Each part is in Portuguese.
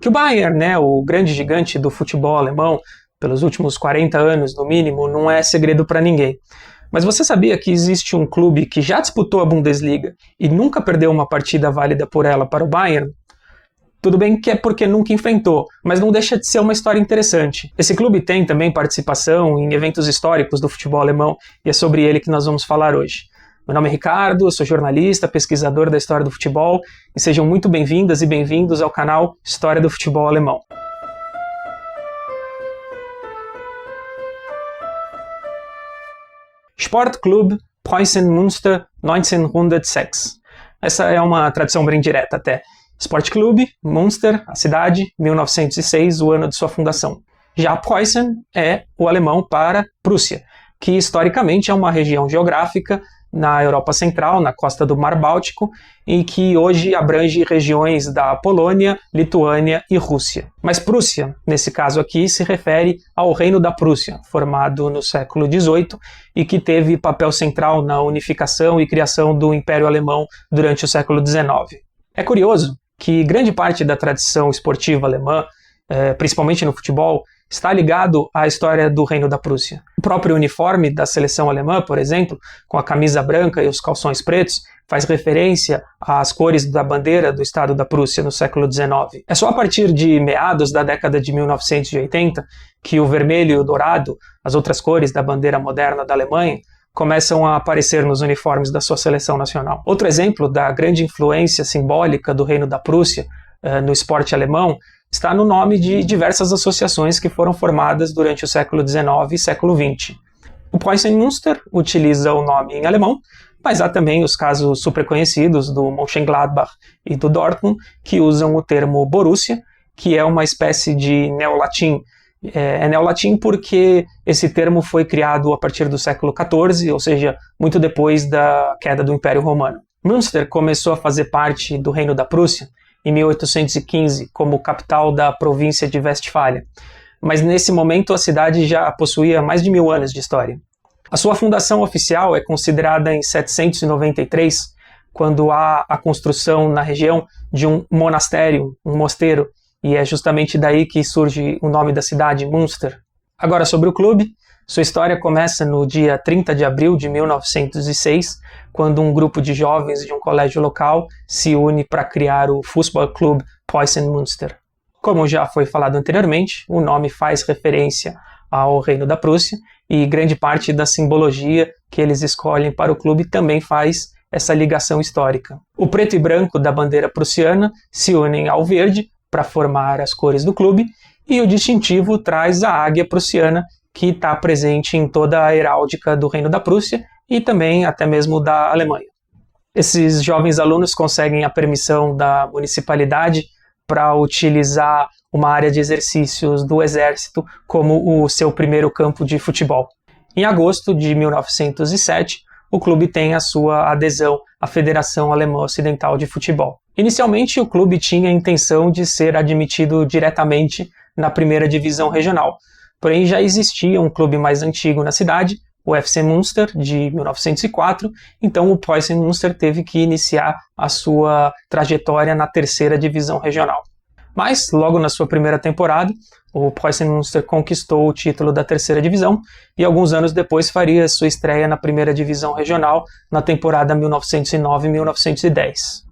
Que o Bayern, né, o grande gigante do futebol alemão, pelos últimos 40 anos no mínimo, não é segredo para ninguém. Mas você sabia que existe um clube que já disputou a Bundesliga e nunca perdeu uma partida válida por ela para o Bayern? Tudo bem que é porque nunca enfrentou, mas não deixa de ser uma história interessante. Esse clube tem também participação em eventos históricos do futebol alemão e é sobre ele que nós vamos falar hoje. Meu nome é Ricardo, eu sou jornalista, pesquisador da história do futebol e sejam muito bem-vindas e bem-vindos ao canal História do Futebol Alemão. Sportclub Preußen Münster 1906. Essa é uma tradução bem direta até. Sport Club, Münster, a cidade, 1906, o ano de sua fundação. Já Preußen é o alemão para Prússia, que historicamente é uma região geográfica na Europa Central, na costa do Mar Báltico, e que hoje abrange regiões da Polônia, Lituânia e Rússia. Mas Prússia, nesse caso aqui, se refere ao Reino da Prússia, formado no século XVIII e que teve papel central na unificação e criação do Império Alemão durante o século XIX. É curioso que grande parte da tradição esportiva alemã, principalmente no futebol, está ligado à história do Reino da Prússia. O próprio uniforme da seleção alemã, por exemplo, com a camisa branca e os calções pretos, faz referência às cores da bandeira do Estado da Prússia no século XIX. É só a partir de meados da década de 1980 que o vermelho e o dourado, as outras cores da bandeira moderna da Alemanha, começam a aparecer nos uniformes da sua seleção nacional. Outro exemplo da grande influência simbólica do Reino da Prússia no esporte alemão está no nome de diversas associações que foram formadas durante o século XIX e século XX. O Preußen Münster utiliza o nome em alemão, mas há também os casos super conhecidos do Mönchengladbach e do Dortmund, que usam o termo Borussia, que é uma espécie de neolatim. É neolatim porque esse termo foi criado a partir do século XIV, ou seja, muito depois da queda do Império Romano. Münster começou a fazer parte do Reino da Prússia em 1815, como capital da província de Westfália, mas nesse momento a cidade já possuía mais de 1000 anos de história. A sua fundação oficial é considerada em 793, quando há a construção na região de um monastério, um mosteiro, e é justamente daí que surge o nome da cidade, Münster. Agora sobre o clube, sua história começa no dia 30 de abril de 1906, quando um grupo de jovens de um colégio local se une para criar o Fußballclub Preußen Münster. Como já foi falado anteriormente, o nome faz referência ao Reino da Prússia e grande parte da simbologia que eles escolhem para o clube também faz essa ligação histórica. O preto e branco da bandeira prussiana se unem ao verde para formar as cores do clube, e o distintivo traz a águia prussiana, que está presente em toda a heráldica do Reino da Prússia e também até mesmo da Alemanha. Esses jovens alunos conseguem a permissão da municipalidade para utilizar uma área de exercícios do Exército como o seu primeiro campo de futebol. Em agosto de 1907, o clube tem a sua adesão à Federação Alemã Ocidental de Futebol. Inicialmente, o clube tinha a intenção de ser admitido diretamente na primeira divisão regional, porém já existia um clube mais antigo na cidade, o FC Münster, de 1904, então o Preußen Münster teve que iniciar a sua trajetória na terceira divisão regional. Mas, logo na sua primeira temporada, o Preußen Münster conquistou o título da terceira divisão e alguns anos depois faria sua estreia na primeira divisão regional na temporada 1909-1910.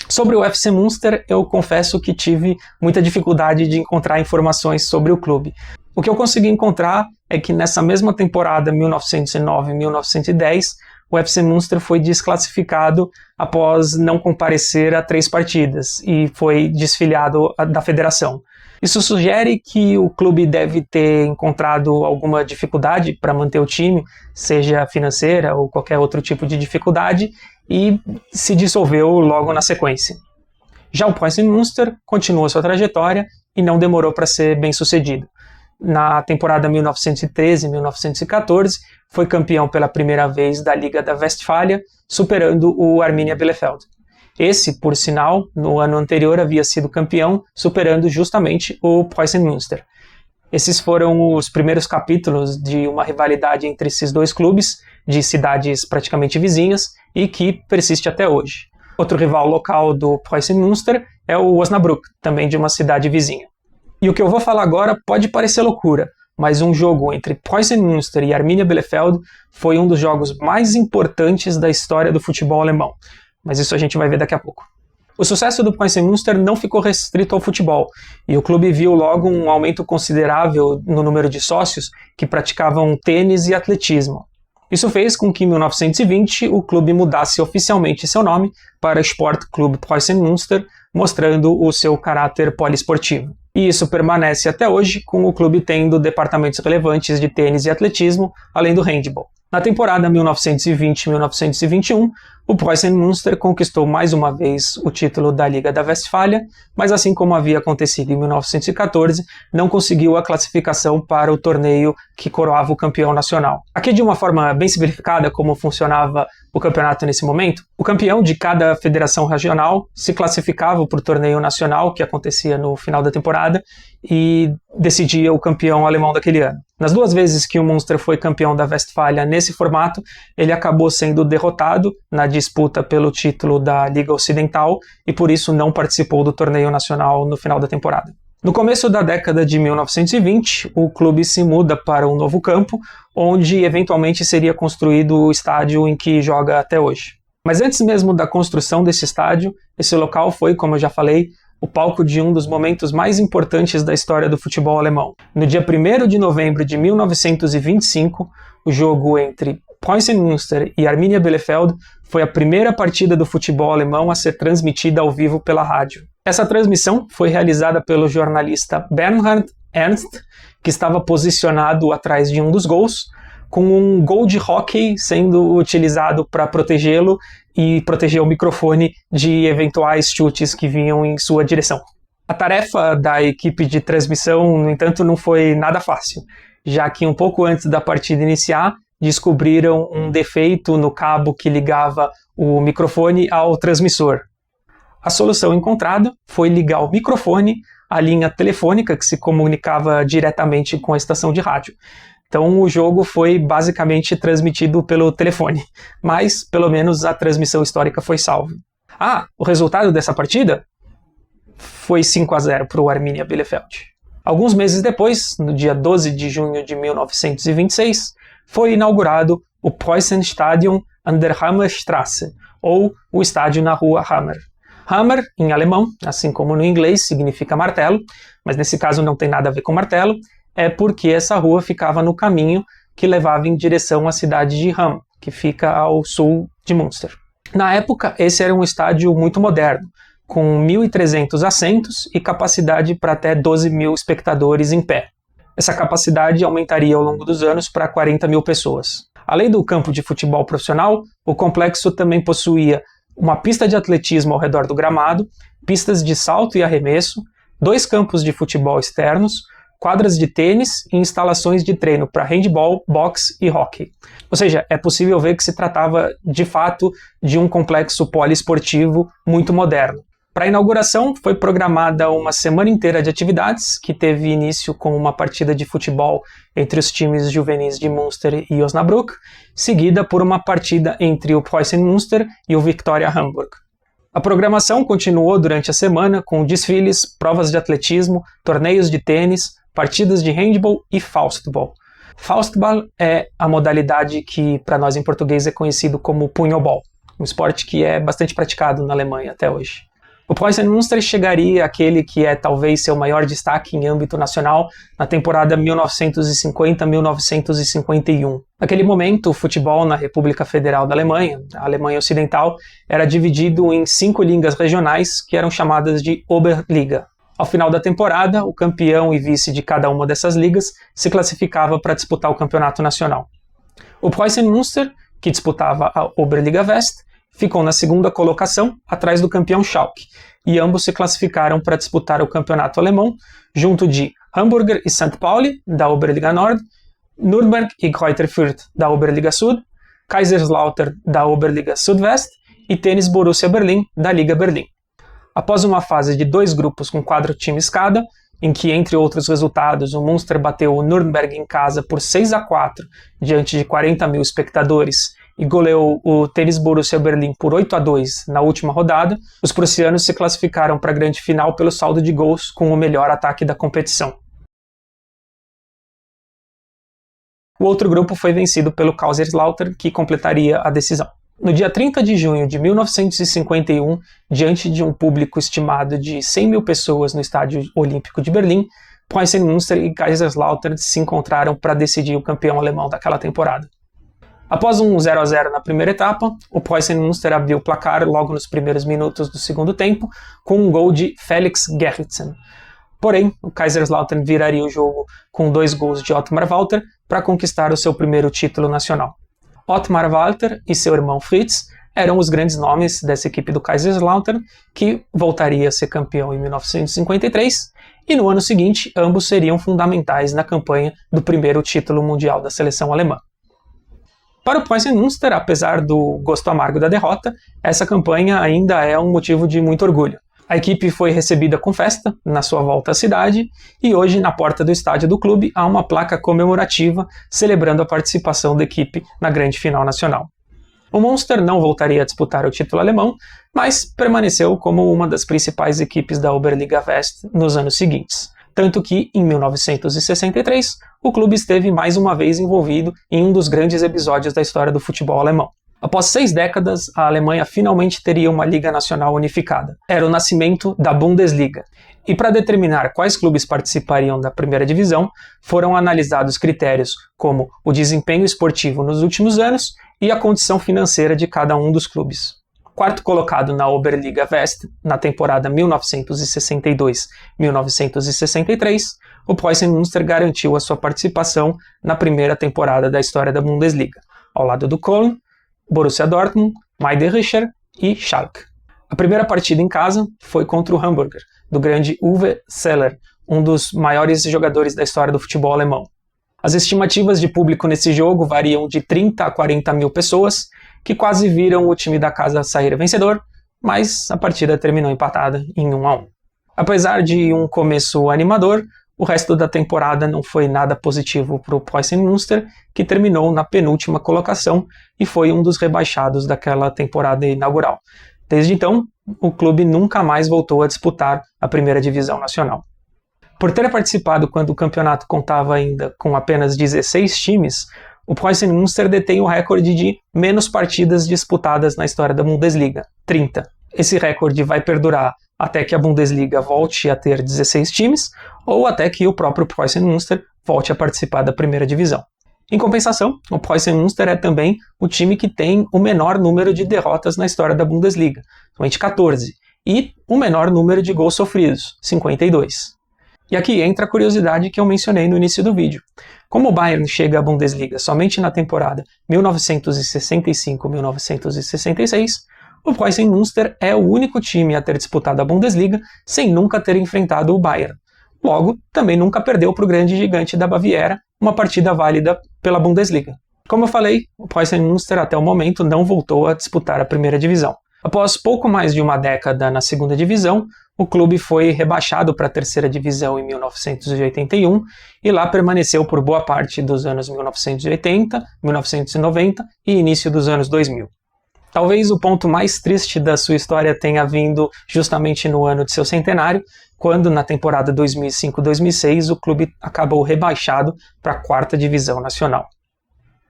Sobre o FC Münster, eu confesso que tive muita dificuldade de encontrar informações sobre o clube. O que eu consegui encontrar é que nessa mesma temporada 1909-1910, o FC Münster foi desclassificado após não comparecer a 3 partidas e foi desfiliado da federação. Isso sugere que o clube deve ter encontrado alguma dificuldade para manter o time, seja financeira ou qualquer outro tipo de dificuldade, e se dissolveu logo na sequência. Já o Preußen Münster continuou sua trajetória e não demorou para ser bem sucedido. Na temporada 1913-1914, foi campeão pela primeira vez da Liga da Westfália, superando o Arminia Bielefeld. Esse, por sinal, no ano anterior havia sido campeão, superando justamente o Preußen Münster. Esses foram os primeiros capítulos de uma rivalidade entre esses dois clubes, de cidades praticamente vizinhas, e que persiste até hoje. Outro rival local do Preußen Münster é o Osnabrück, também de uma cidade vizinha. E o que eu vou falar agora pode parecer loucura, mas um jogo entre Preußen Münster e Arminia Bielefeld foi um dos jogos mais importantes da história do futebol alemão. Mas isso a gente vai ver daqui a pouco. O sucesso do Preußen Münster não ficou restrito ao futebol, e o clube viu logo um aumento considerável no número de sócios que praticavam tênis e atletismo. Isso fez com que em 1920 o clube mudasse oficialmente seu nome para Sportclub Preußen Münster, mostrando o seu caráter poliesportivo. E isso permanece até hoje, com o clube tendo departamentos relevantes de tênis e atletismo, além do handball. Na temporada 1920-1921, o Preußen Münster conquistou mais uma vez o título da Liga da Westfália, mas assim como havia acontecido em 1914, não conseguiu a classificação para o torneio que coroava o campeão nacional. Aqui, de uma forma bem simplificada, como funcionava o campeonato nesse momento, o campeão de cada federação regional se classificava para o torneio nacional, que acontecia no final da temporada, e decidia o campeão alemão daquele ano. Nas duas vezes que o Münster foi campeão da Westfália nesse formato, ele acabou sendo derrotado na disputa pelo título da Liga Ocidental e por isso não participou do torneio nacional no final da temporada. No começo da década de 1920, o clube se muda para um novo campo, onde eventualmente seria construído o estádio em que joga até hoje. Mas antes mesmo da construção desse estádio, esse local foi, como eu já falei, o palco de um dos momentos mais importantes da história do futebol alemão. No dia 1º de novembro de 1925, o jogo entre Preußen Münster e Arminia Bielefeld foi a primeira partida do futebol alemão a ser transmitida ao vivo pela rádio. Essa transmissão foi realizada pelo jornalista Bernhard Ernst, que estava posicionado atrás de um dos gols, com um gol de hóquei sendo utilizado para protegê-lo e proteger o microfone de eventuais chutes que vinham em sua direção. A tarefa da equipe de transmissão, no entanto, não foi nada fácil, já que um pouco antes da partida iniciar, descobriram um defeito no cabo que ligava o microfone ao transmissor. A solução encontrada foi ligar o microfone à linha telefônica que se comunicava diretamente com a estação de rádio. Então o jogo foi basicamente transmitido pelo telefone, mas pelo menos a transmissão histórica foi salva. O resultado dessa partida foi 5-0 para o Arminia Bielefeld. Alguns meses depois, no dia 12 de junho de 1926, foi inaugurado o Preußen Stadion an der Hammerstraße, ou o estádio na rua Hammer. Hammer, em alemão, assim como no inglês, significa martelo, mas nesse caso não tem nada a ver com martelo, é porque essa rua ficava no caminho que levava em direção à cidade de Hamm, que fica ao sul de Münster. Na época, esse era um estádio muito moderno, com 1.300 assentos e capacidade para até 12.000 espectadores em pé. Essa capacidade aumentaria ao longo dos anos para 40.000 pessoas. Além do campo de futebol profissional, o complexo também possuía uma pista de atletismo ao redor do gramado, pistas de salto e arremesso, 2 campos de futebol externos, quadras de tênis e instalações de treino para handball, boxe e hóquei. Ou seja, é possível ver que se tratava, de fato, de um complexo poliesportivo muito moderno. Para a inauguração, foi programada uma semana inteira de atividades, que teve início com uma partida de futebol entre os times juvenis de Münster e Osnabrück, seguida por uma partida entre o Preußen Münster e o Viktoria Hamburg. A programação continuou durante a semana com desfiles, provas de atletismo, torneios de tênis, partidas de handball e Faustball. Faustball é a modalidade que, para nós em português, é conhecido como punhobol, um esporte que é bastante praticado na Alemanha até hoje. O Preußen Münster chegaria àquele que é talvez seu maior destaque em âmbito nacional na temporada 1950-1951. Naquele momento, o futebol na República Federal da Alemanha, a Alemanha Ocidental, era dividido em 5 ligas regionais que eram chamadas de Oberliga. Ao final da temporada, o campeão e vice de cada uma dessas ligas se classificava para disputar o campeonato nacional. O Preußen Münster, que disputava a Oberliga West, ficou na segunda colocação, atrás do campeão Schalke, e ambos se classificaram para disputar o campeonato alemão, junto de Hamburger e St. Pauli, da Oberliga Nord, Nürnberg e Greuther Fürth, da Oberliga Sud, Kaiserslautern, da Oberliga Südwest, e Tênis Borussia Berlin, da Liga Berlim. Após uma fase de 2 grupos com 4 times cada, em que, entre outros resultados, o Münster bateu o Nürnberg em casa por 6-4 diante de 40.000 espectadores e goleou o Tennis Borussia Berlim por 8-2 na última rodada, os prussianos se classificaram para a grande final pelo saldo de gols com o melhor ataque da competição. O outro grupo foi vencido pelo Kaiserslautern, que completaria a decisão. No dia 30 de junho de 1951, diante de um público estimado de 100 mil pessoas no Estádio Olímpico de Berlim, Preußen Münster e Kaiserslautern se encontraram para decidir o campeão alemão daquela temporada. Após um 0-0 na primeira etapa, o Preußen Münster abriu o placar logo nos primeiros minutos do segundo tempo, com um gol de Felix Gerritsen. Porém, o Kaiserslautern viraria o jogo com 2 gols de Ottmar Walter para conquistar o seu primeiro título nacional. Ottmar Walter e seu irmão Fritz eram os grandes nomes dessa equipe do Kaiserslautern, que voltaria a ser campeão em 1953, e no ano seguinte ambos seriam fundamentais na campanha do primeiro título mundial da seleção alemã. Para o Preußen Münster, apesar do gosto amargo da derrota, essa campanha ainda é um motivo de muito orgulho. A equipe foi recebida com festa na sua volta à cidade e hoje, na porta do estádio do clube, há uma placa comemorativa celebrando a participação da equipe na grande final nacional. O Münster não voltaria a disputar o título alemão, mas permaneceu como uma das principais equipes da Oberliga West nos anos seguintes. Tanto que, em 1963, o clube esteve mais uma vez envolvido em um dos grandes episódios da história do futebol alemão. Após 6 décadas, a Alemanha finalmente teria uma Liga Nacional unificada. Era o nascimento da Bundesliga. E para determinar quais clubes participariam da primeira divisão, foram analisados critérios como o desempenho esportivo nos últimos anos e a condição financeira de cada um dos clubes. Quarto colocado na Oberliga West na temporada 1962-1963, o Preußen Münster garantiu a sua participação na primeira temporada da história da Bundesliga, ao lado do Köln, Borussia Dortmund, Meiderischer e Schalke. A primeira partida em casa foi contra o Hamburger, do grande Uwe Seeler, um dos maiores jogadores da história do futebol alemão. As estimativas de público nesse jogo variam de 30 a 40 mil pessoas, que quase viram o time da casa sair vencedor, mas a partida terminou empatada em 1-1. Apesar de um começo animador, o resto da temporada não foi nada positivo para o Preußen Münster, que terminou na penúltima colocação e foi um dos rebaixados daquela temporada inaugural. Desde então, o clube nunca mais voltou a disputar a primeira divisão nacional. Por ter participado quando o campeonato contava ainda com apenas 16 times, o Preußen Münster detém o recorde de menos partidas disputadas na história da Bundesliga, 30. Esse recorde vai perdurar até que a Bundesliga volte a ter 16 times, ou até que o próprio Preußen Münster volte a participar da primeira divisão. Em compensação, o Preußen Münster é também o time que tem o menor número de derrotas na história da Bundesliga, somente 14, e o menor número de gols sofridos, 52. E aqui entra a curiosidade que eu mencionei no início do vídeo. Como o Bayern chega à Bundesliga somente na temporada 1965-1966, o Preußen Münster é o único time a ter disputado a Bundesliga sem nunca ter enfrentado o Bayern. Logo, também nunca perdeu para o grande gigante da Baviera uma partida válida pela Bundesliga. Como eu falei, o Preußen Münster até o momento não voltou a disputar a primeira divisão. Após pouco mais de uma década na segunda divisão, o clube foi rebaixado para a terceira divisão em 1981 e lá permaneceu por boa parte dos anos 1980, 1990 e início dos anos 2000. Talvez o ponto mais triste da sua história tenha vindo justamente no ano de seu centenário, quando na temporada 2005-2006 o clube acabou rebaixado para a quarta divisão nacional.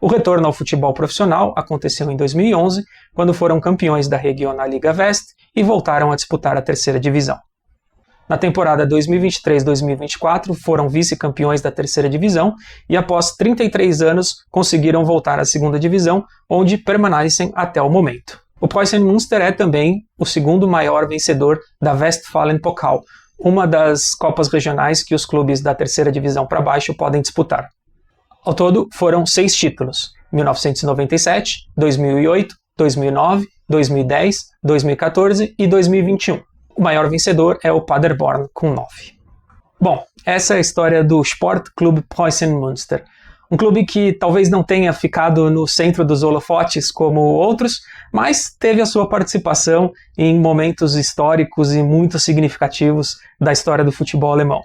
O retorno ao futebol profissional aconteceu em 2011, quando foram campeões da Regionalliga West e voltaram a disputar a terceira divisão. Na temporada 2023-2024 foram vice-campeões da terceira divisão e após 33 anos conseguiram voltar à segunda divisão, onde permanecem até o momento. O Preußen Münster é também o segundo maior vencedor da Westfalen Pokal, uma das copas regionais que os clubes da terceira divisão para baixo podem disputar. Ao todo foram 6 títulos: 1997, 2008, 2009, 2010, 2014 e 2021. O maior vencedor é o Paderborn, com 9. Bom, essa é a história do Sportclub Preußen Münster. Um clube que talvez não tenha ficado no centro dos holofotes como outros, mas teve a sua participação em momentos históricos e muito significativos da história do futebol alemão.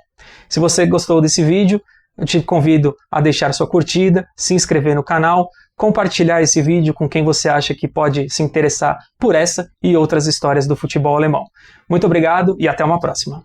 Se você gostou desse vídeo, eu te convido a deixar sua curtida, se inscrever no canal, compartilhar esse vídeo com quem você acha que pode se interessar por essa e outras histórias do futebol alemão. Muito obrigado e até uma próxima.